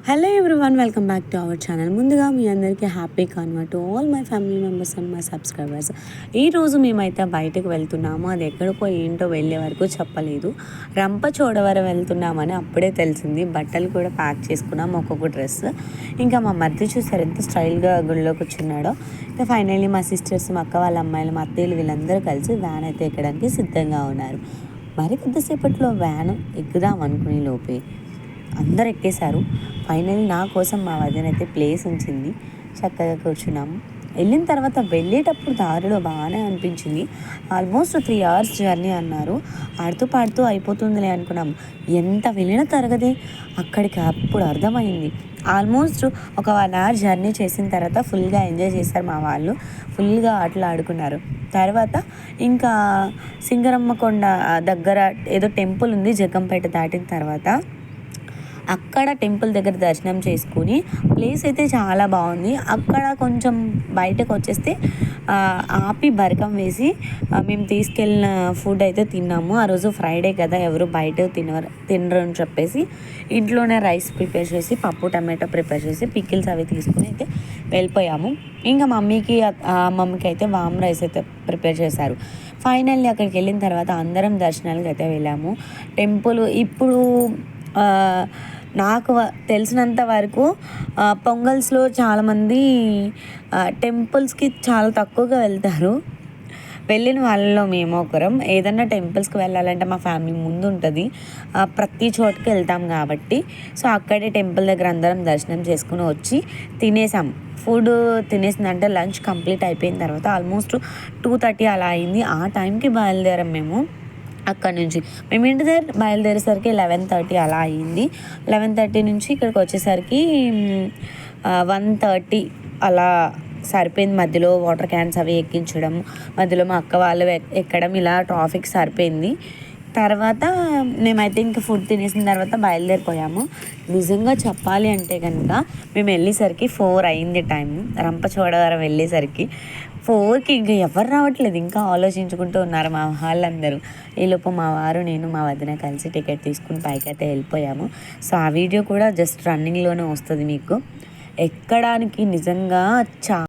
Hello everyone, welcome back to our channel. ముందుగా మీ అందరికీ happy Kanva to all my family members and my subscribers. ఈరోజు మేమైతే బయటకు వెళ్తున్నాము. అది ఎక్కడికో ఏంటో వెళ్ళే వరకు చెప్పలేదు. రంపచోడవరం వెళ్తున్నామని అప్పుడే తెలిసింది. బట్టలు కూడా ప్యాక్ చేసుకున్నాం, ఒక్కొక్క డ్రెస్. ఇంకా మా మధ్య చూసారు ఎంత స్టైల్గా గుళ్ళో కూర్చున్నాడో. ఇంకా ఫైనల్లీ మా సిస్టర్స్, మా అక్క వాళ్ళ అమ్మాయిలు, మా అత్తయ్యలు వీళ్ళందరూ కలిసి వ్యాన్ అయితే ఎక్కడానికి సిద్ధంగా ఉన్నారు. మరి కొద్దిసేపట్లో వ్యాన్ ఎక్కుదాం అనుకునే లోపే అందరు ఎక్కేశారు. ఫైనల్ నా కోసం మా వదిన అయితే ప్లేస్ ఉంచింది. చక్కగా కూర్చున్నాము. వెళ్ళిన తర్వాత వెళ్ళేటప్పుడు దారిలో బాగానే అనిపించింది. ఆల్మోస్ట్ 3 hours జర్నీ అన్నారు. ఆడుతూ పాడుతూ అయిపోతుందిలే అనుకున్నాము. ఎంత వెళ్ళిన తరగతి అక్కడికి అప్పుడు అర్థమైంది. ఆల్మోస్ట్ ఒక 1 hour జర్నీ చేసిన తర్వాత ఫుల్గా ఎంజాయ్ చేశారు మా వాళ్ళు. ఫుల్గా ఆటలు ఆడుకున్నారు. తర్వాత ఇంకా సింగరమ్మ కొండ దగ్గర ఏదో టెంపుల్ ఉంది. జగ్గంపేట దాటిన తర్వాత అక్కడ టెంపుల్ దగ్గర దర్శనం చేసుకుని ప్లేస్ అయితే చాలా బాగుంది. అక్కడ కొంచెం బయటకు వచ్చేస్తే ఆపి బరకం వేసి మేము తీసుకెళ్ళిన ఫుడ్ అయితే తిన్నాము. ఆ రోజు ఫ్రైడే కదా, ఎవరు బయట తినరు అని చెప్పేసి ఇంట్లోనే రైస్ ప్రిపేర్ చేసి, పప్పు టమాటో ప్రిపేర్ చేసి, పికిల్స్ అవి తీసుకుని అయితే వెళ్ళిపోయాము. ఇంకా మమ్మీకి అయితే వామ్ రైస్ అయితే ప్రిపేర్ చేశారు. ఫైనల్లీ అక్కడికి వెళ్ళిన తర్వాత అందరం దర్శనాలకు అయితే వెళ్ళాము. టెంపుల్ ఇప్పుడు నాకు తెలిసినంత వరకు పొంగల్స్లో చాలామంది టెంపుల్స్కి చాలా తక్కువగా వెళ్తారు. వెళ్ళిన వాళ్ళలో మేము ఒకరం. ఏదన్నా టెంపుల్స్కి వెళ్ళాలంటే మా ఫ్యామిలీ ముందు ఉంటుంది. ప్రతి చోటుకి వెళ్తాం కాబట్టి సో అక్కడే టెంపుల్ దగ్గర అందరం దర్శనం చేసుకుని వచ్చి తినేసాం. ఫుడ్ తినేసిందంటే లంచ్ కంప్లీట్ అయిపోయిన తర్వాత ఆల్మోస్ట్ 2:30 అలా అయింది. ఆ టైంకి బయలుదేరాం మేము. అక్కడ నుంచి మేము ఇంటి దగ్గర బయలుదేరేసరికి 11:30 అలా అయింది. 11:30 నుంచి ఇక్కడికి వచ్చేసరికి 1:30 అలా సరిపోయింది. మధ్యలో వాటర్ క్యాన్స్ అవి ఎక్కించడం, మధ్యలో మా అక్క వాళ్ళు ఎక్కడం, ఇలా ట్రాఫిక్ సరిపోయింది. తర్వాత మేమైతే ఇంకా ఫుడ్ తినేసిన తర్వాత బయలుదేరిపోయాము. నిజంగా చెప్పాలి అంటే కనుక మేము వెళ్ళేసరికి 4 అయింది టైం. రంపచోడవరం వెళ్ళేసరికి 4కి ఇంకా ఎవరు రావట్లేదు. ఇంకా ఆలోచించుకుంటూ ఉన్నారు మా వాళ్ళందరూ. ఈలోపు మా వారు, నేను, మా వదిన కలిసి టికెట్ తీసుకుని పైకి అయితే వెళ్ళిపోయాము. సో ఆ వీడియో కూడా జస్ట్ రన్నింగ్లోనే వస్తుంది మీకు. ఎక్కడానికి నిజంగా